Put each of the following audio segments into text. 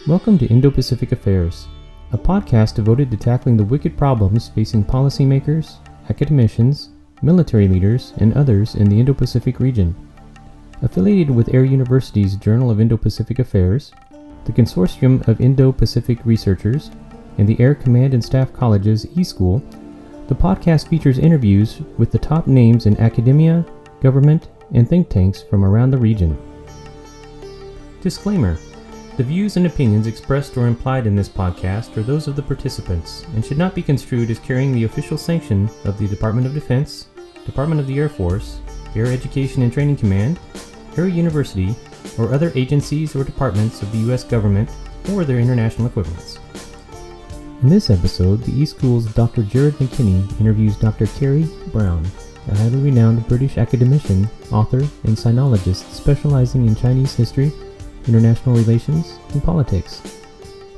Welcome to Indo-Pacific Affairs, a podcast devoted to tackling the wicked problems facing policymakers, academicians, military leaders, and others in the Indo-Pacific region. Affiliated with Air University's Journal of Indo-Pacific Affairs, the Consortium of Indo-Pacific Researchers, and the Air Command and Staff College's eSchool, the podcast features interviews with the top names in academia, government, and think tanks from around the region. Disclaimer: the views and opinions expressed or implied in this podcast are those of the participants and should not be construed as carrying the official sanction of the Department of Defense, Department of the Air Force, Air Education and Training Command, Air University, or other agencies or departments of the U.S. government or their international equivalents. In this episode, the eSchool's Dr. Jared McKinney interviews Dr. Kerry Brown, a highly renowned British academician, author, and sinologist specializing in Chinese history, international relations, and politics.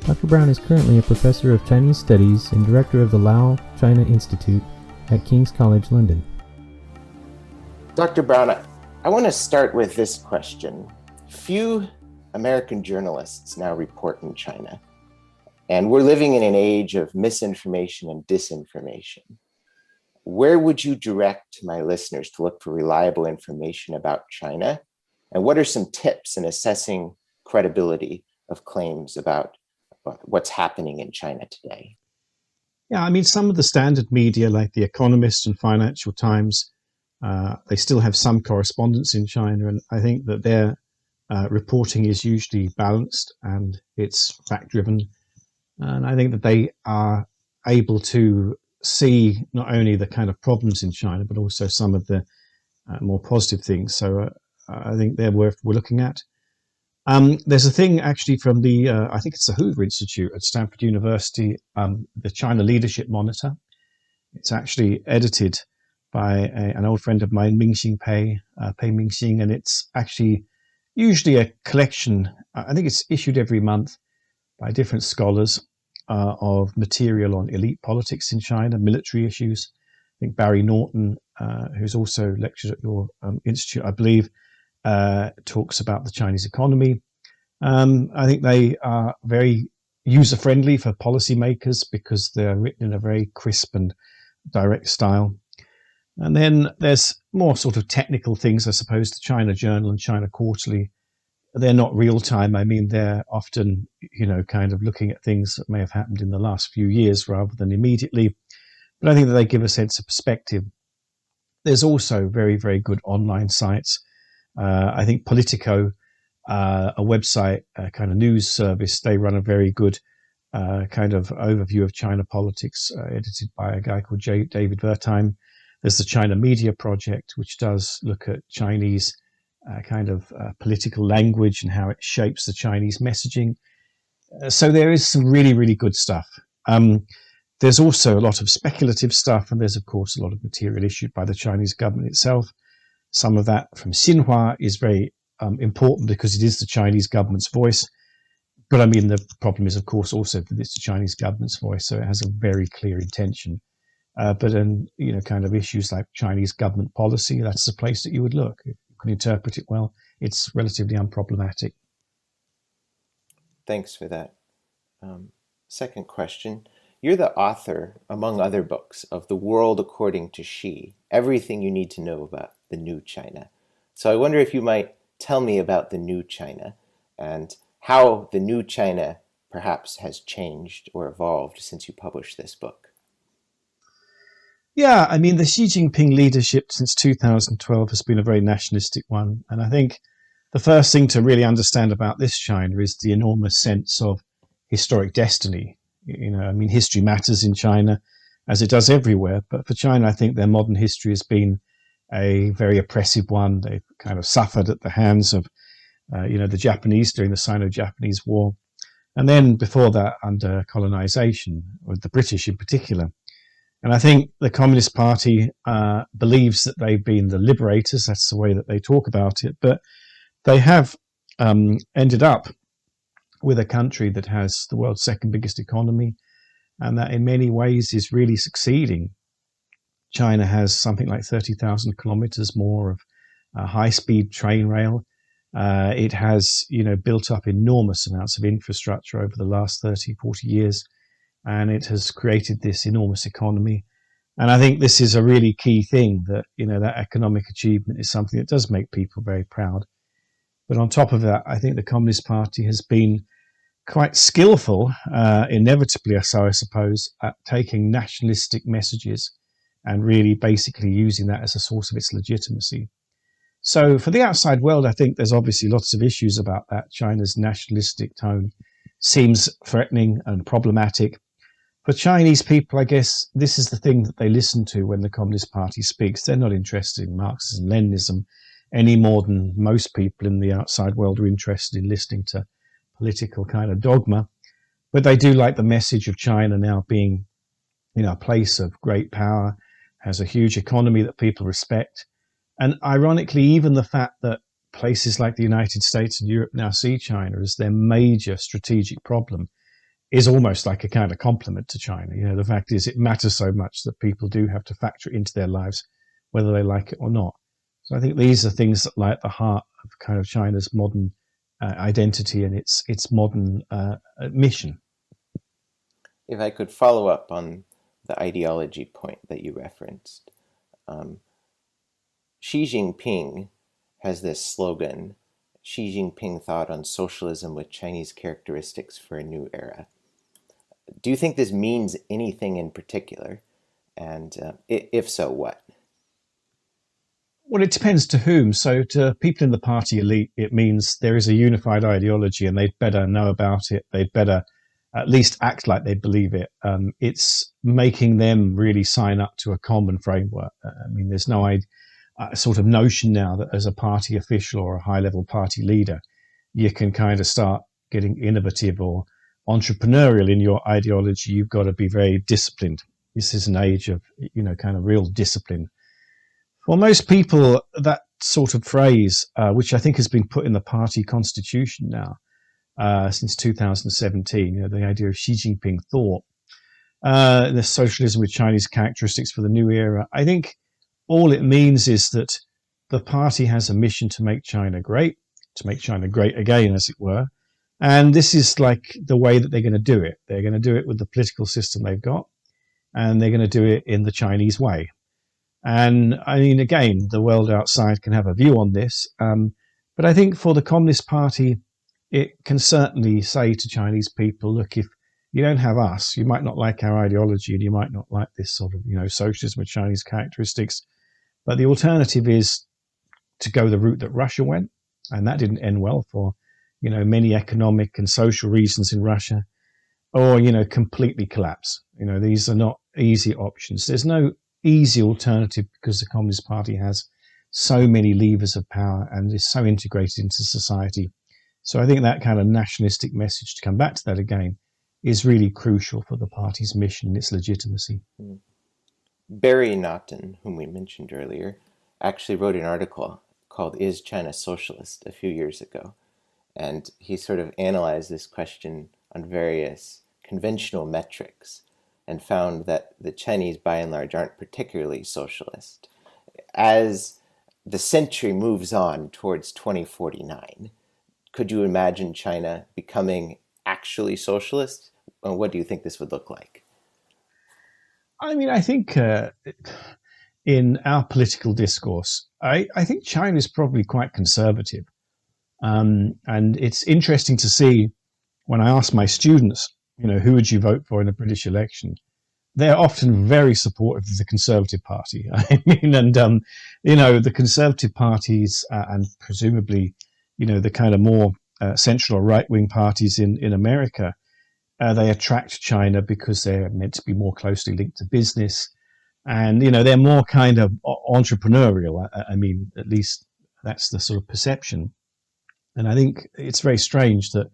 Dr. Brown is currently a professor of Chinese studies and director of the Lau China Institute at King's College London. Dr. Brown, I want to start with this question. Few American journalists now report in China, and we're living in an age of misinformation and disinformation. Where would you direct my listeners to look for reliable information about China? And what are some tips in assessing credibility of claims about what's happening in China today? Yeah, I mean, some of the standard media like The Economist and Financial Times, they still have some correspondence in China, and I think that their reporting is usually balanced and it's fact-driven. And I think that they are able to see not only the kind of problems in China, but also some of the more positive things. So I think they're worth looking at. There's a thing actually from the, I think it's the Hoover Institute at Stanford University, the China Leadership Monitor. It's actually edited by an old friend of mine, Pei Mingxing, and it's actually usually a collection, I think it's issued every month by different scholars of material on elite politics in China, military issues. I think Barry Norton, who's also lectured at your institute, I believe, talks about the Chinese economy. I think they are very user-friendly for policymakers because they're written in a very crisp and direct style. And then there's more sort of technical things, I suppose, the China Journal and China Quarterly. They're not real-time. I mean, they're often, kind of looking at things that may have happened in the last few years rather than immediately. But I think that they give a sense of perspective. There's also very, very good online sites. I think Politico, a website, a kind of news service, they run a very good kind of overview of China politics, edited by a guy called David Wertheim. There's the China Media Project, which does look at Chinese kind of political language and how it shapes the Chinese messaging. So there is some really, really good stuff. There's also a lot of speculative stuff, and there's, of course, a lot of material issued by the Chinese government itself. Some of that from Xinhua is very important because it is the Chinese government's voice. But I mean, the problem is, of course, also that it's the Chinese government's voice, so it has a very clear intention. But in, kind of issues like Chinese government policy, that's the place that you would look. If you can interpret it well, it's relatively unproblematic. Thanks for that. Second question. You're the author, among other books, of The World According to Xi, Everything You Need to Know About the New China. So I wonder if you might tell me about the new China and how the new China perhaps has changed or evolved since you published this book. Yeah, I mean, the Xi Jinping leadership since 2012 has been a very nationalistic one. And I think the first thing to really understand about this China is the enormous sense of historic destiny. History matters in China, as it does everywhere. But for China, I think their modern history has been a very oppressive one. They've kind of suffered at the hands of, the Japanese during the Sino-Japanese War. And then before that, under colonization, with the British in particular. And I think the Communist Party believes that they've been the liberators. That's the way that they talk about it. But they have ended up with a country that has the world's second biggest economy, and that in many ways is really succeeding. China has something like 30,000 kilometers more of high-speed train rail. It has, built up enormous amounts of infrastructure over the last 30, 40 years, and it has created this enormous economy. And I think this is a really key thing, that, that economic achievement is something that does make people very proud. But on top of that, I think the Communist Party has been quite skillful, inevitably so I suppose, at taking nationalistic messages and really basically using that as a source of its legitimacy. So for the outside world, I think there's obviously lots of issues about that. China's nationalistic tone seems threatening and problematic. For Chinese people, I guess this is the thing that they listen to when the Communist Party speaks. They're not interested in Marxism, Leninism any more than most people in the outside world are interested in listening to political kind of dogma. But they do like the message of China now being, a place of great power, has a huge economy that people respect. And ironically, even the fact that places like the United States and Europe now see China as their major strategic problem is almost like a kind of compliment to China. The fact is, it matters so much that people do have to factor it into their lives, whether they like it or not. So I think these are things that lie at the heart of kind of China's modern identity and its modern mission. If I could follow up on the ideology point that you referenced, Xi Jinping has this slogan, Xi Jinping thought on socialism with Chinese characteristics for a new era. Do you think this means anything in particular? And if so, what? Well, it depends to whom. So to people in the party elite, it means there is a unified ideology and they'd better know about it. They'd better at least act like they believe it. It's making them really sign up to a common framework. There's no sort of notion now that as a party official or a high-level party leader, you can kind of start getting innovative or entrepreneurial in your ideology. You've got to be very disciplined. This is an age of, kind of real discipline. For most people, that sort of phrase, which I think has been put in the party constitution now since 2017, the idea of Xi Jinping thought, the socialism with Chinese characteristics for the new era, I think all it means is that the party has a mission to make China great again, as it were. And this is like the way that they're going to do it. They're going to do it with the political system they've got, and they're going to do it in the Chinese way. And again, the world outside can have a view on this. But I think for the Communist Party, it can certainly say to Chinese people, look, if you don't have us, you might not like our ideology and you might not like this sort of, socialism with Chinese characteristics. But the alternative is to go the route that Russia went. And that didn't end well for, many economic and social reasons in Russia, or, completely collapse. These are not easy options. There's no easy alternative because the Communist Party has so many levers of power and is so integrated into society. So I think that kind of nationalistic message, to come back to that again, is really crucial for the party's mission and its legitimacy. Barry Naughton, whom we mentioned earlier, actually wrote an article called Is China Socialist a few years ago. And he sort of analyzed this question on various conventional metrics and found that the Chinese, by and large, aren't particularly socialist. As the century moves on towards 2049, could you imagine China becoming actually socialist? What do you think this would look like? I think in our political discourse, I think China is probably quite conservative. And it's interesting to see when I ask my students, who would you vote for in a British election? They're often very supportive of the Conservative Party. The Conservative parties and presumably, the kind of more central or right-wing parties in America, they attract China because they're meant to be more closely linked to business. And, they're more kind of entrepreneurial. At least that's the sort of perception. And I think it's very strange that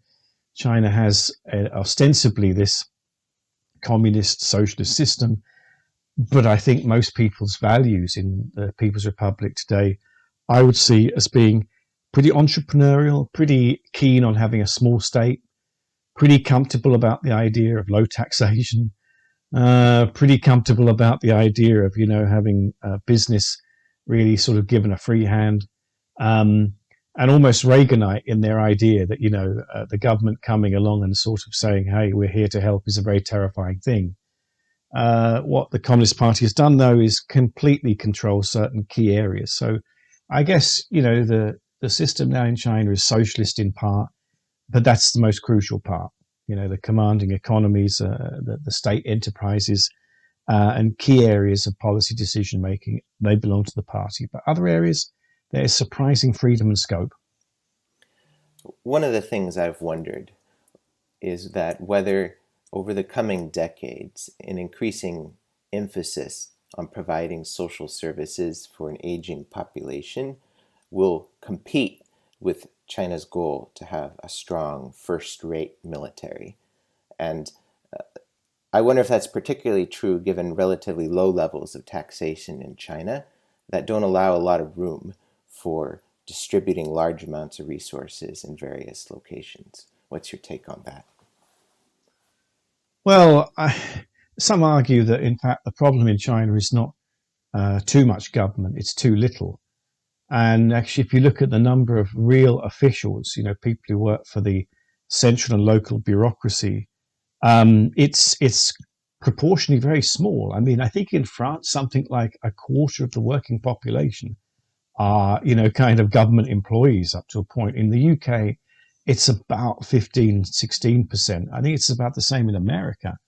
China has ostensibly this communist socialist system, but I think most people's values in the People's Republic today, I would see as being pretty entrepreneurial, pretty keen on having a small state, pretty comfortable about the idea of low taxation, pretty comfortable about the idea of, having business really sort of given a free hand. and almost Reaganite in their idea that, the government coming along and sort of saying, hey, we're here to help is a very terrifying thing. What the Communist Party has done, though, is completely control certain key areas. So I guess, the system now in China is socialist in part, but that's the most crucial part. The commanding economies, the state enterprises, and key areas of policy decision making, they belong to the party. But other areas, there's surprising freedom and scope. One of the things I've wondered is that whether over the coming decades, an increasing emphasis on providing social services for an aging population will compete with China's goal to have a strong first-rate military. And I wonder if that's particularly true given relatively low levels of taxation in China that don't allow a lot of room for distributing large amounts of resources in various locations. What's your take on that? Well, some argue that, in fact, the problem in China is not too much government, it's too little. And actually, if you look at the number of real officials, people who work for the central and local bureaucracy, it's proportionally very small. I mean, I think in France, something like a quarter of the working population are, kind of government employees up to a point. In the UK, it's about 15, 16%. I think it's about the same in America.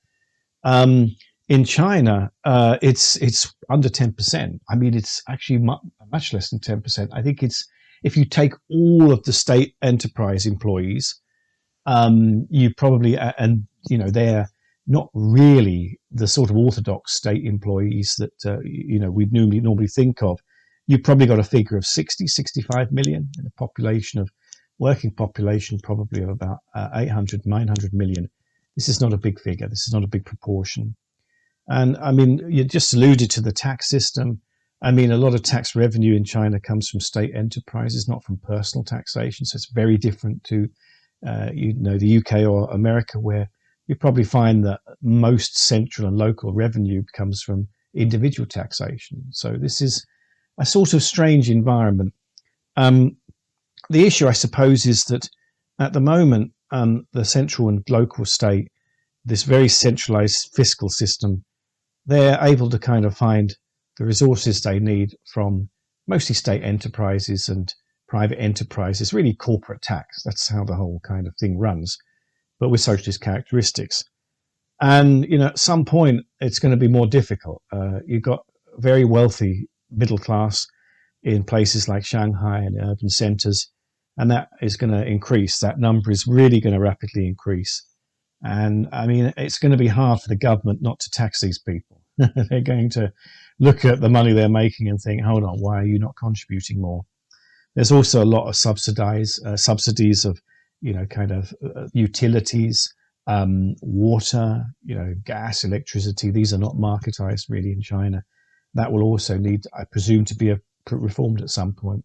In China, it's under 10%. I mean, it's actually much less than 10%. I think it's, if you take all of the state enterprise employees, you probably, and they're not really the sort of orthodox state employees that we'd normally think of. You've probably got a figure of 60, 65 million in a population of working population, probably of about 800, 900 million. This is not a big figure. This is not a big proportion. And I mean, you just alluded to the tax system. I mean, a lot of tax revenue in China comes from state enterprises, not from personal taxation. So it's very different to, the UK or America, where you probably find that most central and local revenue comes from individual taxation. So this is a sort of strange environment. The issue, I suppose, is that at the moment, the central and local state, this very centralized fiscal system, they're able to kind of find the resources they need from mostly state enterprises and private enterprises, really corporate tax. That's how the whole kind of thing runs, but with socialist characteristics. And, at some point, it's going to be more difficult. You've got very wealthy middle class in places like Shanghai and urban centers, and that is going to increase. That number is really going to rapidly increase. And I mean, it's going to be hard for the government not to tax these people. They're going to look at the money they're making and think, hold on, why are you not contributing more? There's also a lot of subsidies of, utilities, water, gas, electricity. These are not marketized really in China. That will also need, I presume, to be reformed at some point.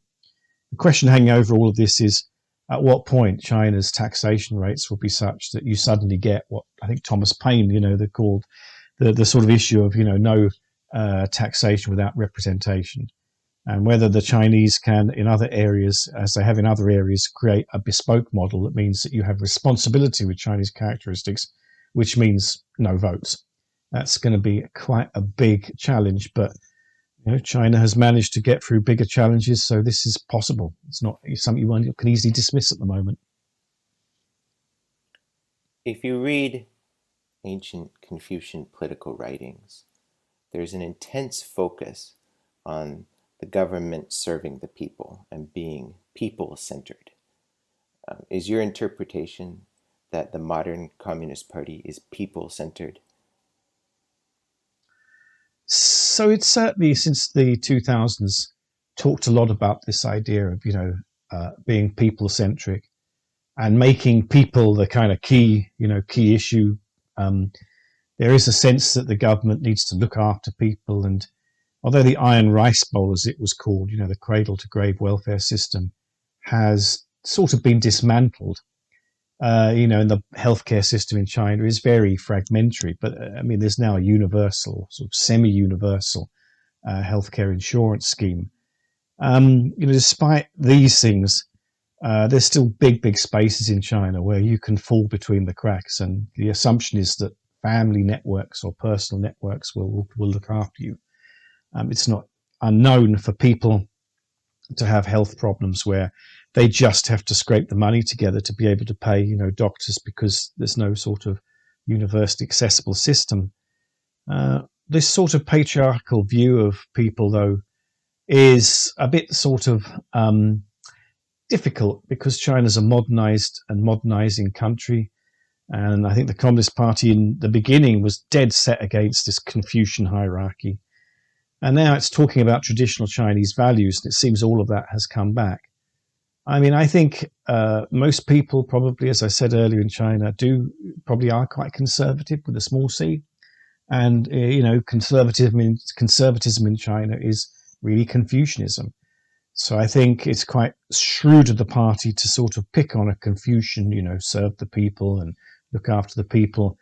The question hanging over all of this is, at what point China's taxation rates will be such that you suddenly get what I think Thomas Paine, they called the sort of issue of, no taxation without representation, and whether the Chinese can, in other areas, as they have in other areas, create a bespoke model that means that you have responsibility with Chinese characteristics, which means no votes. That's going to be quite a big challenge, but China has managed to get through bigger challenges, so this is possible. It's not something you can easily dismiss at the moment. If you read ancient Confucian political writings, there's an intense focus on the government serving the people and being people-centered. Is your interpretation that the modern Communist Party is people-centered? So it's certainly, since the 2000s, talked a lot about this idea of, being people-centric and making people the kind of key issue. There is a sense that the government needs to look after people. And although the Iron Rice Bowl, as it was called, the cradle to grave welfare system, has sort of been dismantled, and the healthcare system in China is very fragmentary. But I mean, there's now a universal, sort of semi-universal healthcare insurance scheme. Despite these things, there's still big spaces in China where you can fall between the cracks, and the assumption is that family networks or personal networks will look after you. It's not unknown for people to have health problems where they just have to scrape the money together to be able to pay, doctors, because there's no sort of universally accessible system. This sort of patriarchal view of people, though, is a bit sort of difficult, because China's a modernized and modernizing country. And I think the Communist Party in the beginning was dead set against this Confucian hierarchy. And now it's talking about traditional Chinese values, and it seems all of that has come back. I mean, I think most people probably, as I said earlier, in China probably are quite conservative with a small c. And, conservatism in China is really Confucianism. So I think it's quite shrewd of the party to sort of pick on a Confucian, serve the people and look after the people.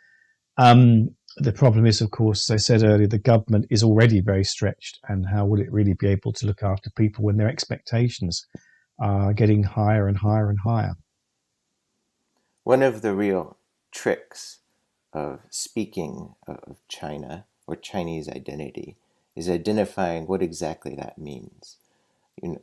The problem is, of course, as I said earlier, the government is already very stretched, and how will it really be able to look after people when their expectations are getting higher and higher and higher? One of the real tricks of speaking of China or Chinese identity is identifying what exactly that means.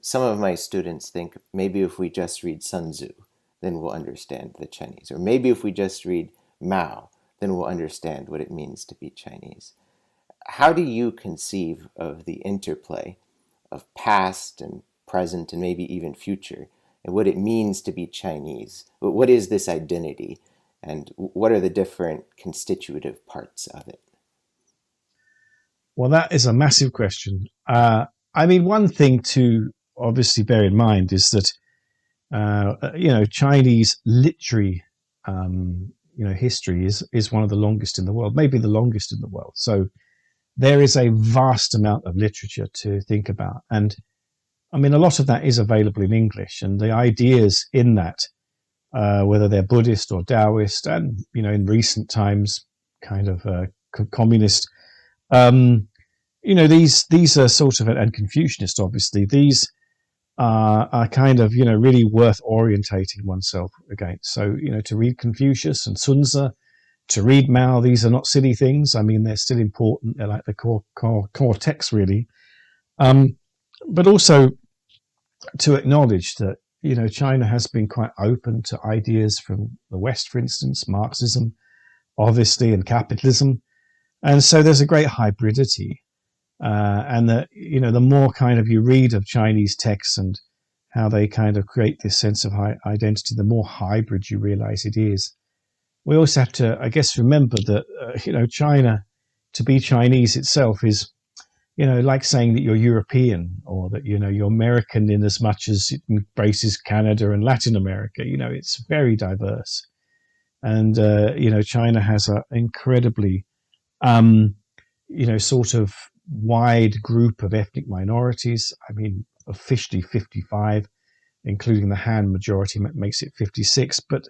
Some of my students think maybe if we just read Sun Tzu, then we'll understand the Chinese. Or maybe if we just read Mao, then we'll understand what it means to be Chinese. How do you conceive of the interplay of past and present and maybe even future, and what it means to be Chinese? What is this identity, and what are the different constitutive parts of it? Well, that is a massive question. One thing to obviously bear in mind is that, Chinese literary, history is one of the longest in the world, maybe the longest in the world. So there is a vast amount of literature to think about. And a lot of that is available in English, and the ideas in that, whether they're Buddhist or Taoist, and, in recent times, kind of communist, these are sort of, and Confucianist, obviously, these are kind of, really worth orientating oneself against. So, to read Confucius and Sun Tzu, to read Mao, these are not silly things. They're still important. They're like the core text, really. But also to acknowledge that, China has been quite open to ideas from the West, for instance, Marxism, obviously, and capitalism. And so there's a great hybridity. And the more kind of you read of Chinese texts and how they kind of create this sense of identity, the more hybrid you realize it is. We also have to, I guess, remember that, China, to be Chinese itself is, like saying that you're European, or that, you're American, in as much as it embraces Canada and Latin America. It's very diverse. And, China has an incredibly, sort of wide group of ethnic minorities. Officially 55, including the Han majority, makes it 56. But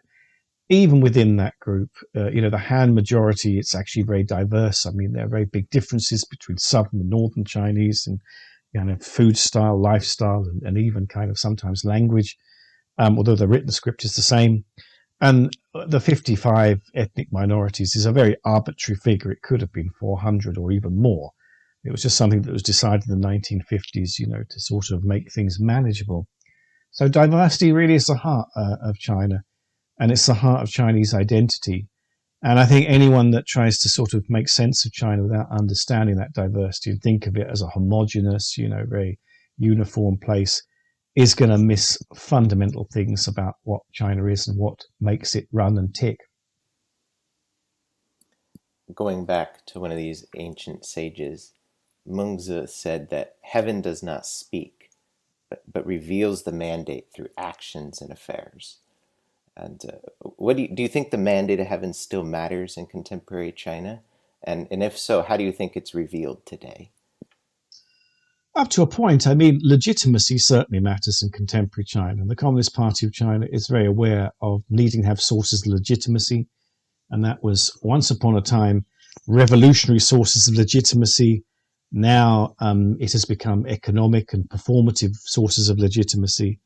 even within that group, the Han majority, it's actually very diverse. There are very big differences between southern and northern Chinese, and food style, lifestyle, and even kind of sometimes language, although the written script is the same. And the 55 ethnic minorities is a very arbitrary figure. It could have been 400 or even more. It was just something that was decided in the 1950s, to sort of make things manageable. So diversity really is the heart of China, and it's the heart of Chinese identity. And I think anyone that tries to sort of make sense of China without understanding that diversity and think of it as a homogenous, very uniform place, is going to miss fundamental things about what China is and what makes it run and tick. Going back to one of these ancient sages, Mengzi said that heaven does not speak, but reveals the mandate through actions and affairs. And what do you think the mandate of heaven still matters in contemporary China? And if so, how do you think it's revealed today? Up to a point. Legitimacy certainly matters in contemporary China. And the Communist Party of China is very aware of needing to have sources of legitimacy. And that was once upon a time revolutionary sources of legitimacy. Now it has become economic and performative sources of legitimacy.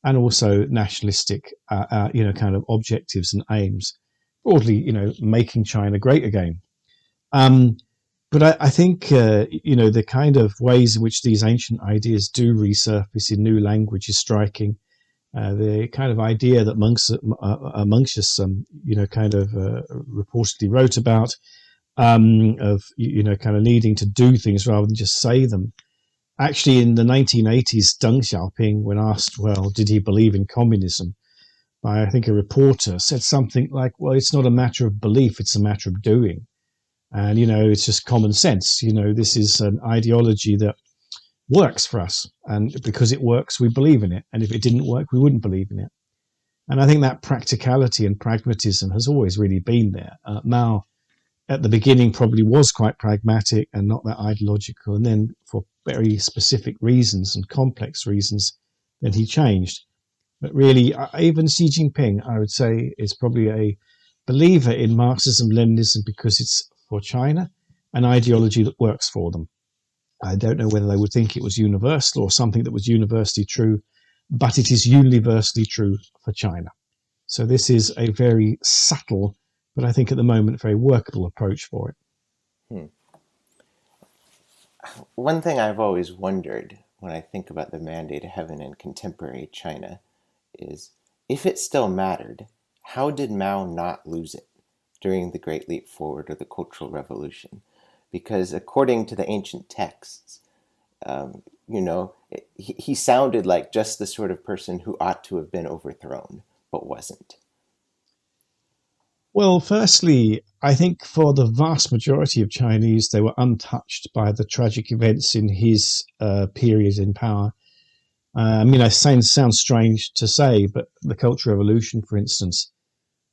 and also nationalistic, kind of objectives and aims, broadly, making China great again. But I think, the kind of ways in which these ancient ideas do resurface in new language is striking. The kind of idea that Mencius, reportedly wrote about, of, kind of needing to do things rather than just say them. Actually, in the 1980s, Deng Xiaoping, when asked, well, did he believe in communism, by, I think, a reporter, said something like, well, it's not a matter of belief, it's a matter of doing. And, it's just common sense. This is an ideology that works for us. And because it works, we believe in it. And if it didn't work, we wouldn't believe in it. And I think that practicality and pragmatism has always really been there. Mao, at the beginning, probably was quite pragmatic and not that ideological. And then for very specific reasons and complex reasons, then he changed. But really, even Xi Jinping, I would say, is probably a believer in Marxism-Leninism because it's, for China, an ideology that works for them. I don't know whether they would think it was universal or something that was universally true, but it is universally true for China. So this is a very subtle, but I think at the moment very workable approach for it. One thing I've always wondered when I think about the Mandate of Heaven in contemporary China is, if it still mattered, how did Mao not lose it during the Great Leap Forward or the Cultural Revolution? Because according to the ancient texts, he sounded like just the sort of person who ought to have been overthrown, but wasn't. Well, firstly, I think for the vast majority of Chinese, they were untouched by the tragic events in his period in power. It sounds strange to say, but the Cultural Revolution, for instance,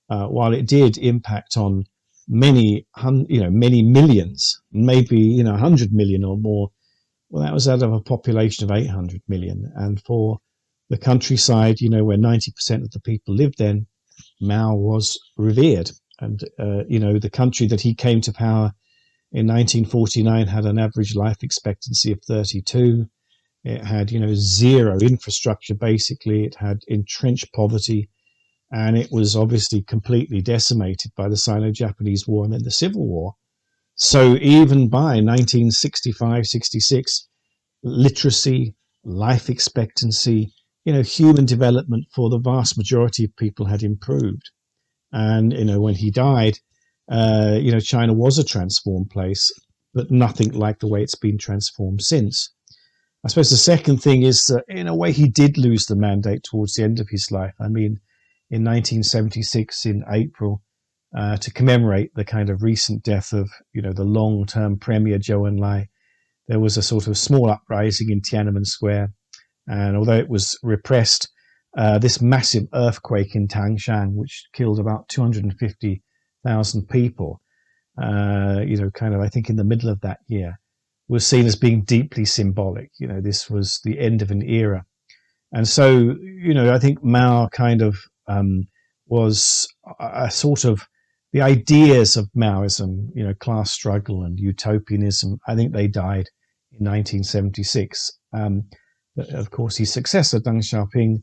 while it did impact on many millions, maybe 100 million or more, well, that was out of a population of 800 million. And for the countryside, where 90% of the people lived then, Mao was revered. And, the country that he came to power in 1949 had an average life expectancy of 32. It had, zero infrastructure, basically. It had entrenched poverty. And it was obviously completely decimated by the Sino-Japanese War and then the Civil War. So even by 1965, 66, literacy, life expectancy, human development for the vast majority of people had improved. And, when he died, China was a transformed place, but nothing like the way it's been transformed since. I suppose the second thing is that, in a way, he did lose the mandate towards the end of his life. In 1976, in April, to commemorate the kind of recent death of, the long-term premier Zhou Enlai, there was a sort of small uprising in Tiananmen Square. And although it was repressed, this massive earthquake in Tangshan, which killed about 250,000 people, I think in the middle of that year, was seen as being deeply symbolic. This was the end of an era. And so, I think Mao kind of was a sort of the ideas of Maoism, class struggle and utopianism. I think they died in 1976. But of course, his successor, Deng Xiaoping,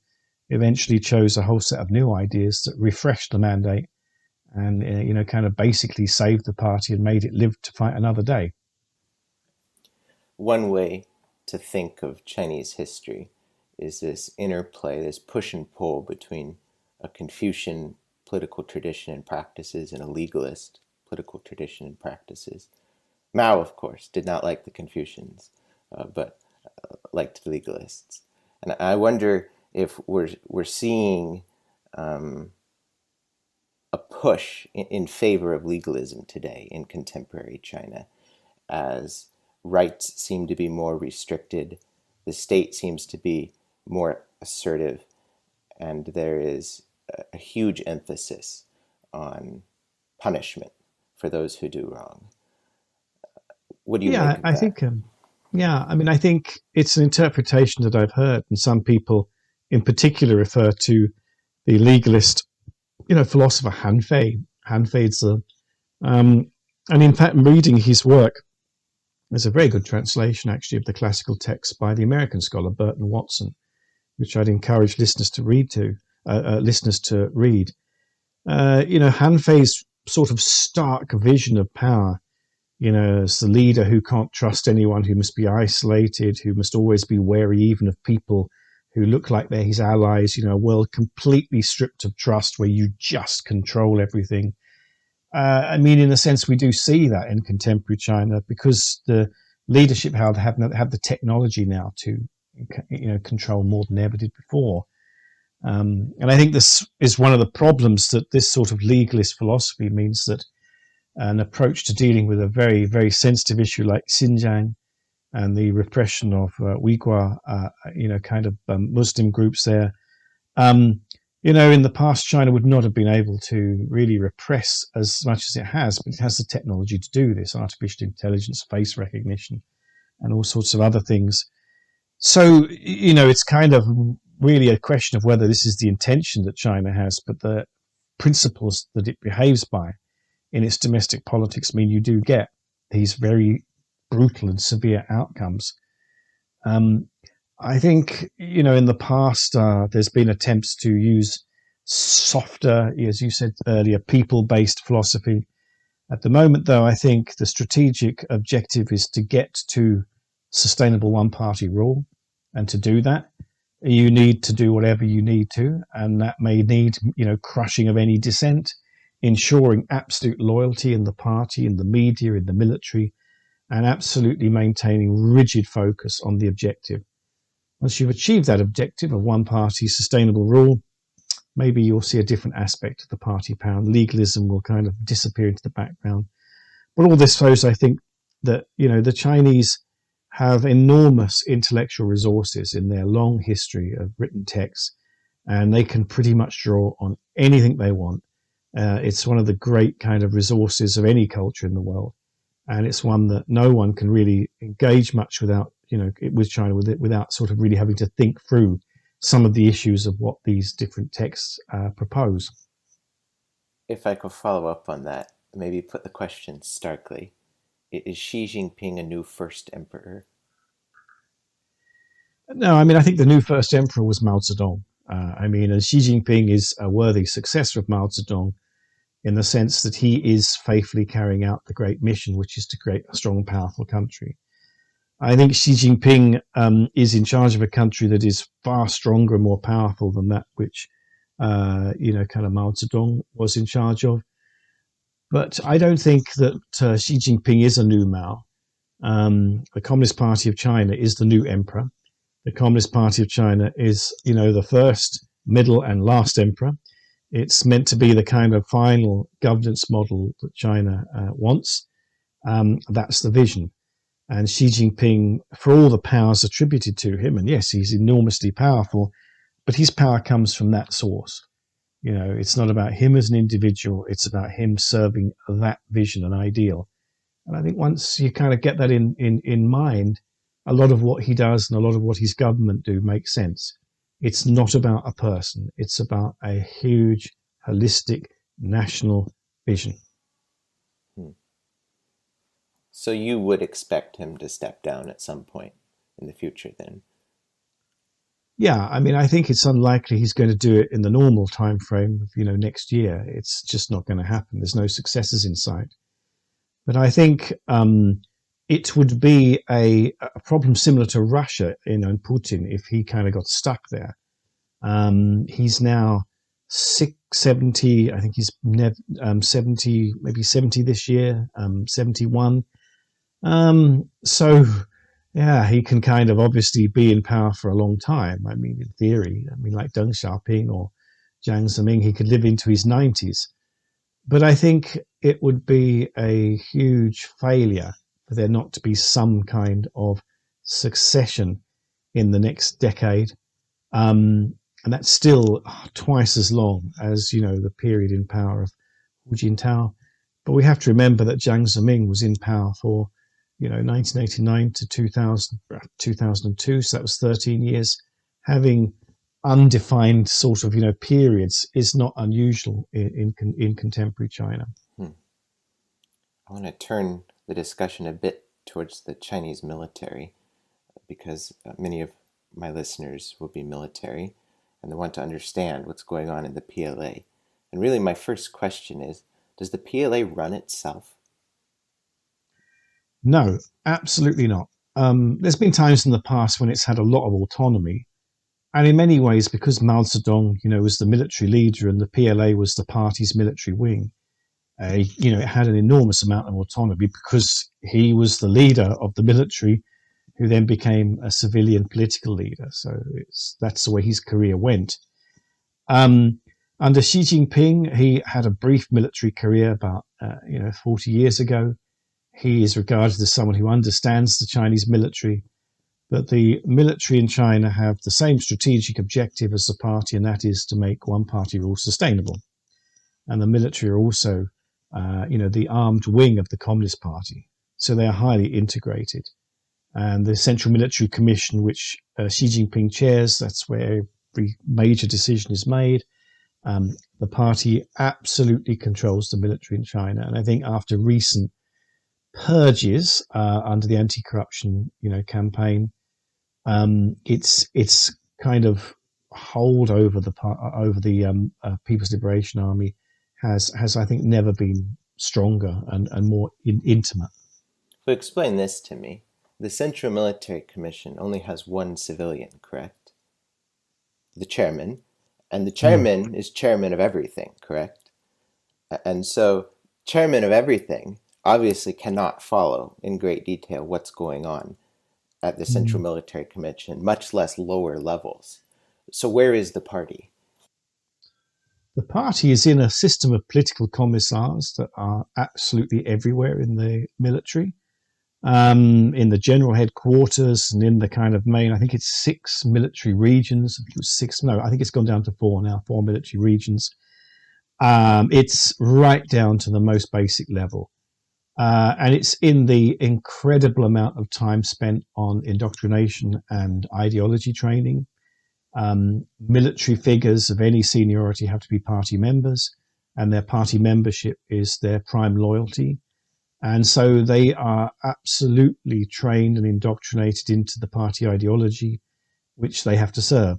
eventually chose a whole set of new ideas that refreshed the mandate and, kind of basically saved the party and made it live to fight another day. One way to think of Chinese history is this interplay, this push and pull between a Confucian political tradition and practices and a legalist political tradition and practices. Mao, of course, did not like the Confucians, but liked the legalists. And I wonder if we're seeing a push in favor of legalism today in contemporary China, as rights seem to be more restricted, the state seems to be more assertive, and there is a huge emphasis on punishment for those who do wrong. What do you make of that? I think, I think it's an interpretation that I've heard, and some people in particular refer to the legalist, philosopher Han Fei, and in fact, reading his work, there's a very good translation actually of the classical text by the American scholar Burton Watson. which I'd encourage listeners to read. Han Fei's sort of stark vision of power, as the leader who can't trust anyone, who must be isolated, who must always be wary even of people who look like they're his allies, a world completely stripped of trust where you just control everything. In a sense, we do see that in contemporary China because the leadership have the technology now to, control more than ever did before. And I think this is one of the problems, that this sort of legalist philosophy means that an approach to dealing with a very, very sensitive issue like Xinjiang and the repression of Uyghur, Muslim groups there, in the past, China would not have been able to really repress as much as it has, but it has the technology to do this: artificial intelligence, face recognition, and all sorts of other things. So, it's kind of really a question of whether this is the intention that China has, but the principles that it behaves by in its domestic politics mean you do get these very brutal and severe outcomes. I think, in the past, there's been attempts to use softer, as you said earlier, people-based philosophy. At the moment, though, I think the strategic objective is to get to sustainable one-party rule. And to do that, you need to do whatever you need to. And that may need, crushing of any dissent, ensuring absolute loyalty in the party, in the media, in the military, and absolutely maintaining rigid focus on the objective. Once you've achieved that objective of one party sustainable rule, maybe you'll see a different aspect of the party power, and legalism will kind of disappear into the background. But all this shows, I think, that, the Chinese have enormous intellectual resources in their long history of written texts, and they can pretty much draw on anything they want. It's one of the great kind of resources of any culture in the world. And it's one that no one can really engage much with China without sort of really having to think through some of the issues of what these different texts propose. If I could follow up on that, maybe put the question starkly. Is Xi Jinping a new first emperor? No, I think the new first emperor was Mao Zedong. And Xi Jinping is a worthy successor of Mao Zedong in the sense that he is faithfully carrying out the great mission, which is to create a strong, powerful country. I think Xi Jinping is in charge of a country that is far stronger and more powerful than that which, Mao Zedong was in charge of. But I don't think that Xi Jinping is a new Mao. The Communist Party of China is the new emperor. The Communist Party of China is, the first, middle, and last emperor. It's meant to be the kind of final governance model that China wants. That's the vision. And Xi Jinping, for all the powers attributed to him, and yes, he's enormously powerful, but his power comes from that source. It's not about him as an individual, it's about him serving that vision and ideal. And I think once you kind of get that in mind, a lot of what he does and a lot of what his government do makes sense. It's not about a person, it's about a huge, holistic, national vision. So you would expect him to step down at some point in the future then? Yeah, I think it's unlikely he's going to do it in the normal time frame of, next year. It's just not going to happen. There's no successors in sight. But I think it would be a problem similar to Russia, and Putin, if he kind of got stuck there. He's now 70, I think he's 70, maybe 70 this year, 71. So, yeah, he can kind of obviously be in power for a long time. In theory, like Deng Xiaoping or Jiang Zemin, he could live into his 90s. But I think it would be a huge failure for there not to be some kind of succession in the next decade. And that's still twice as long as, the period in power of Hu Jintao. But we have to remember that Jiang Zemin was in power for 1989 to 2002, so that was 13 years. Having undefined sort of, periods is not unusual in contemporary China. I want to turn the discussion a bit towards the Chinese military, because many of my listeners will be military and they want to understand what's going on in the PLA. And really my first question is, does the PLA run itself? No, absolutely not. There's been times in the past when it's had a lot of autonomy. And in many ways, because Mao Zedong, was the military leader and the PLA was the party's military wing, it had an enormous amount of autonomy because he was the leader of the military who then became a civilian political leader. So that's the way his career went. Under Xi Jinping, he had a brief military career about 40 years ago. He is regarded as someone who understands the Chinese military, but the military in China have the same strategic objective as the party, and that is to make one-party rule sustainable. And the military are also, the armed wing of the Communist Party, so they are highly integrated. And the Central Military Commission, which Xi Jinping chairs, that's where every major decision is made. The party absolutely controls the military in China, and I think after recent purges under the anti-corruption, campaign, its kind of hold over the People's Liberation Army has I think never been stronger and more intimate. So explain this to me. The Central Military Commission only has one civilian, correct? The chairman. And the chairman is chairman of everything, correct? And so chairman of everything obviously cannot follow in great detail what's going on at the Central Military Commission, much less lower levels. So where is the party? The party is in a system of political commissars that are absolutely everywhere in the military, in the general headquarters and in the kind of main, I think it's 6 military regions. I think it was 6. No, I think it's gone down to 4 now, 4 military regions. It's right down to the most basic level. And it's in the incredible amount of time spent on indoctrination and ideology training. Military figures of any seniority have to be party members, and their party membership is their prime loyalty. And so they are absolutely trained and indoctrinated into the party ideology, which they have to serve.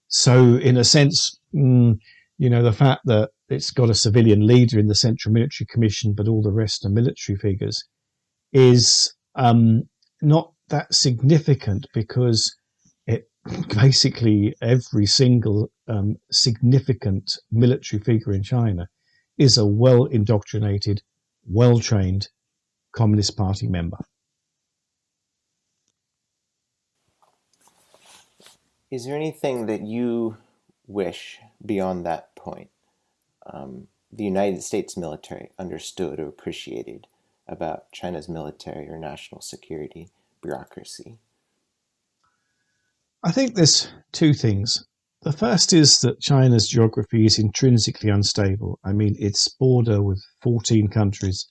So in a sense, the fact that it's got a civilian leader in the Central Military Commission, but all the rest are military figures, is not that significant because basically every single significant military figure in China is a well-indoctrinated, well-trained Communist Party member. Is there anything that you wish beyond that point the United States military understood or appreciated about China's military or national security bureaucracy? I think there's 2 things. The first is that China's geography is intrinsically unstable. I mean, its border with 14 countries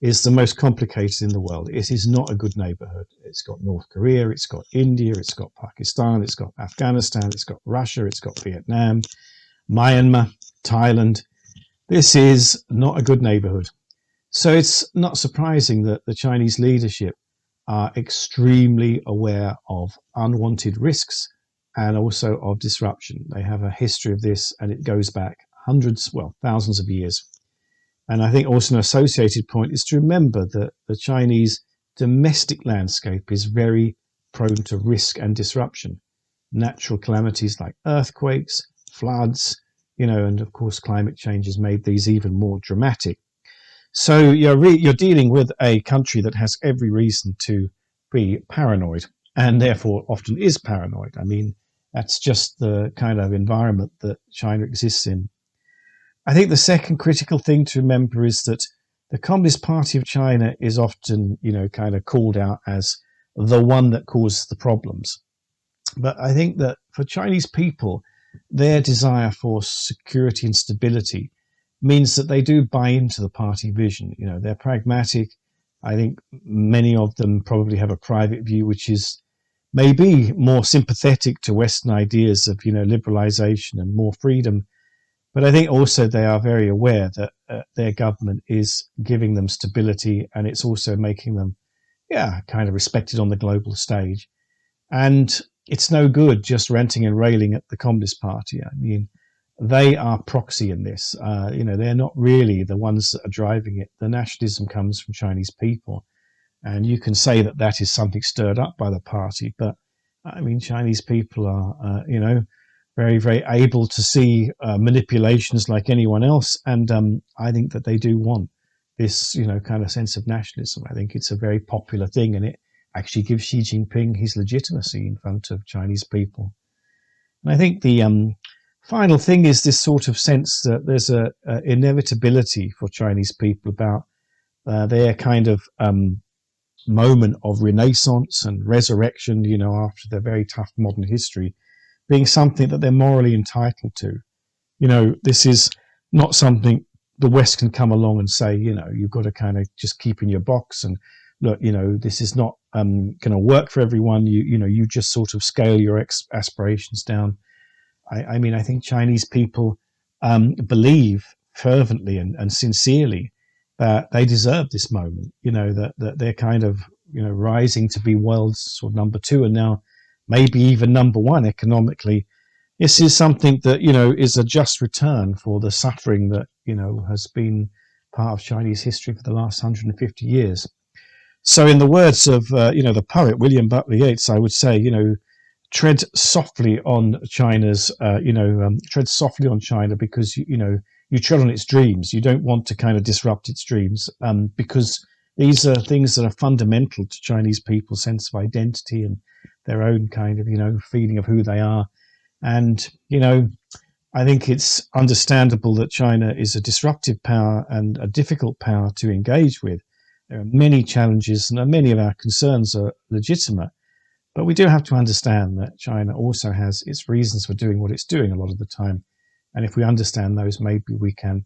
is the most complicated in the world. It is not a good neighborhood. It's got North Korea, it's got India, it's got Pakistan, it's got Afghanistan, it's got Russia, it's got Vietnam, Myanmar, Thailand. This is not a good neighborhood. So it's not surprising that the Chinese leadership are extremely aware of unwanted risks and also of disruption. They have a history of this, and it goes back thousands of years. And I think also an associated point is to remember that the Chinese domestic landscape is very prone to risk and disruption. Natural calamities like earthquakes, floods, and of course climate change has made these even more dramatic. So you're dealing with a country that has every reason to be paranoid, and therefore often is paranoid. I mean, that's just the kind of environment that China exists in. I think the second critical thing to remember is that the Communist Party of China is often, kind of called out as the one that causes the problems. But I think that for Chinese people, their desire for security and stability means that they do buy into the party vision. They're pragmatic. I think many of them probably have a private view, which is maybe more sympathetic to Western ideas of, liberalization and more freedom. But I think also they are very aware that their government is giving them stability, and it's also making them, kind of respected on the global stage. And it's no good just ranting and railing at the Communist Party. I mean, they are proxy in this. They're not really the ones that are driving it. The nationalism comes from Chinese people. And you can say that that is something stirred up by the party. But, I mean, Chinese people are, very, very able to see manipulations like anyone else. And I think that they do want this, kind of sense of nationalism. I think it's a very popular thing, and it actually gives Xi Jinping his legitimacy in front of Chinese people. And I think the final thing is this sort of sense that there's a inevitability for Chinese people about their kind of moment of renaissance and resurrection, after their very tough modern history, being something that they're morally entitled to. This is not something the West can come along and say, you've got to kind of just keep in your box and look, this is not going to work for everyone. You just sort of scale your aspirations down. I mean, I think Chinese people believe fervently and sincerely that they deserve this moment, that they're kind of, rising to be world's sort of number two and now maybe even number one economically. This is something that, is a just return for the suffering that, has been part of Chinese history for the last 150 years. So in the words of, the poet William Butler Yeats, I would say, tread softly on China's, tread softly on China because, you tread on its dreams. You don't want to kind of disrupt its dreams because these are things that are fundamental to Chinese people's sense of identity and their own kind of, feeling of who they are. And, I think it's understandable that China is a disruptive power and a difficult power to engage with. There are many challenges and many of our concerns are legitimate. But we do have to understand that China also has its reasons for doing what it's doing a lot of the time. And if we understand those, maybe we can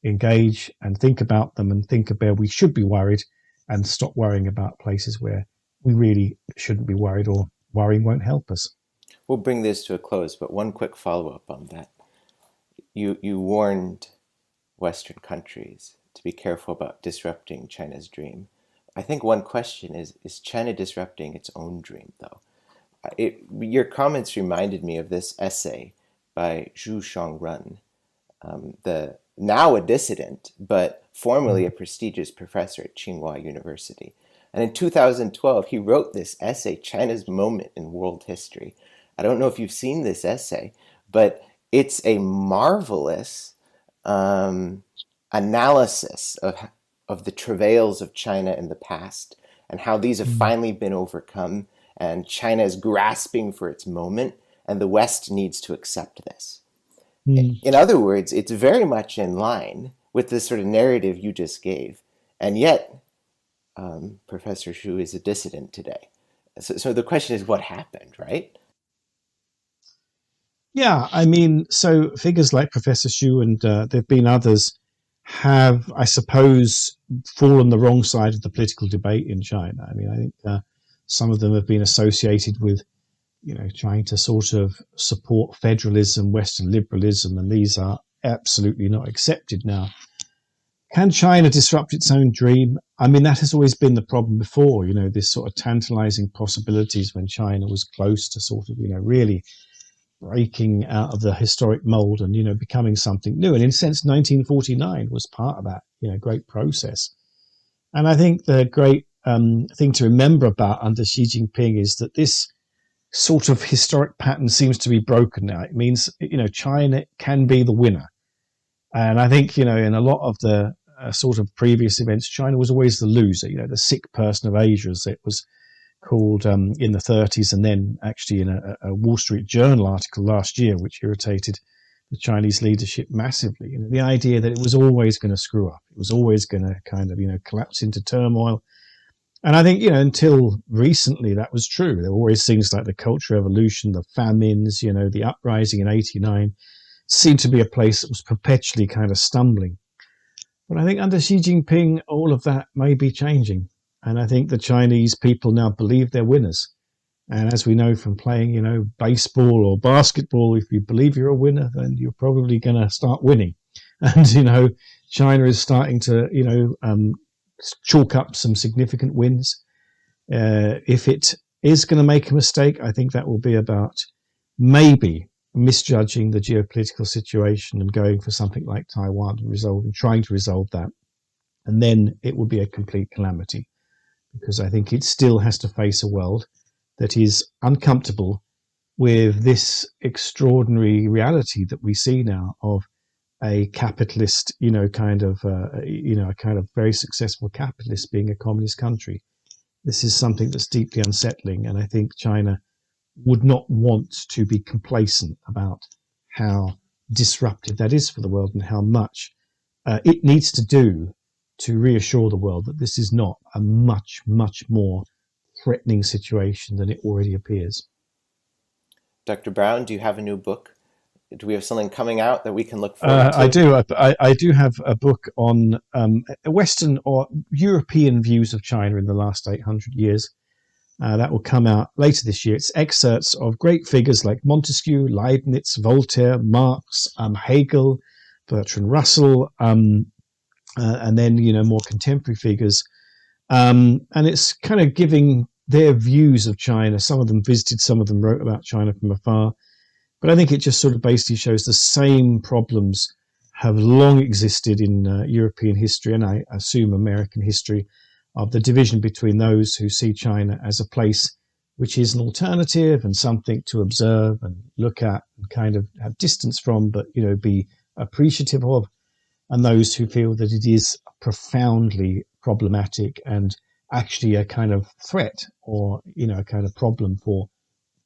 engage and think about them and think about we should be worried and stop worrying about places where we really shouldn't be worried or worrying won't help us. We'll bring this to a close, but one quick follow-up on that. You warned Western countries to be careful about disrupting China's dream. I think one question is China disrupting its own dream, though? Your comments reminded me of this essay by Zhu Xiangrun, now a dissident, but formerly a prestigious professor at Tsinghua University. And in 2012, he wrote this essay, China's Moment in World History. I don't know if you've seen this essay, but it's a marvelous analysis of the travails of China in the past and how these have finally been overcome, and China is grasping for its moment, and the West needs to accept this. In other words, it's very much in line with the sort of narrative you just gave, and yet Professor Xu is a dissident today. So the question is, what happened, right? Yeah, I mean, so figures like Professor Xu and there have been others have, I suppose, fallen the wrong side of the political debate in China. I mean, I think some of them have been associated with, trying to sort of support federalism, Western liberalism, and these are absolutely not accepted now. Can China disrupt its own dream? I mean, that has always been the problem before, this sort of tantalizing possibilities when China was close to sort of, really breaking out of the historic mold and, becoming something new. And in a sense, 1949 was part of that, great process. And I think the great thing to remember about under Xi Jinping is that this sort of historic pattern seems to be broken now. It means, China can be the winner. And I think, in a lot of the sort of previous events, China was always the loser, the sick person of Asia, as it was called in the 30s, and then actually in a Wall Street Journal article last year, which irritated the Chinese leadership massively. The idea that it was always going to screw up, it was always going to kind of, collapse into turmoil. And I think, until recently that was true. There were always things like the Cultural Revolution, the famines, the uprising in 89 seemed to be a place that was perpetually kind of stumbling. But I think under Xi Jinping, all of that may be changing. And I think the Chinese people now believe they're winners. And as we know from playing, baseball or basketball, if you believe you're a winner, then you're probably going to start winning. And, China is starting to, chalk up some significant wins. If it is going to make a mistake, I think that will be about maybe misjudging the geopolitical situation and going for something like Taiwan and trying to resolve that. And then it will be a complete calamity, because I think it still has to face a world that is uncomfortable with this extraordinary reality that we see now of a capitalist, a kind of very successful capitalist being a communist country. This is something that's deeply unsettling, and I think China would not want to be complacent about how disruptive that is for the world and how much it needs to do to reassure the world that this is not a much, much more threatening situation than it already appears. Dr. Brown, do you have a new book? Do we have something coming out that we can look forward to? I do. I do have a book on Western or European views of China in the last 800 years. That will come out later this year. It's excerpts of great figures like Montesquieu, Leibniz, Voltaire, Marx, Hegel, Bertrand Russell, and then more contemporary figures. And it's kind of giving their views of China. Some of them visited, some of them wrote about China from afar. But I think it just sort of basically shows the same problems have long existed in European history, and I assume American history, of the division between those who see China as a place which is an alternative and something to observe and look at and kind of have distance from, but be appreciative of, and those who feel that it is profoundly problematic and actually a kind of threat or a kind of problem for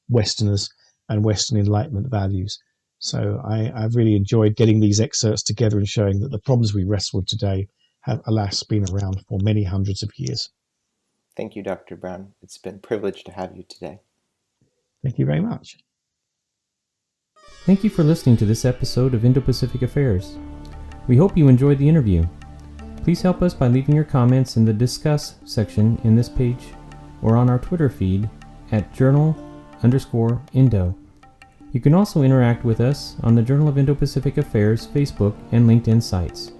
Westerners and Western Enlightenment values. So I've really enjoyed getting these excerpts together and showing that the problems we wrestle with today have, alas, been around for many hundreds of years. Thank you, Dr. Brown. It's been a privilege to have you today. Thank you very much. Thank you for listening to this episode of Indo-Pacific Affairs. We hope you enjoyed the interview. Please help us by leaving your comments in the Discuss section in this page or on our Twitter feed at journal_Indo. You can also interact with us on the Journal of Indo-Pacific Affairs Facebook and LinkedIn sites.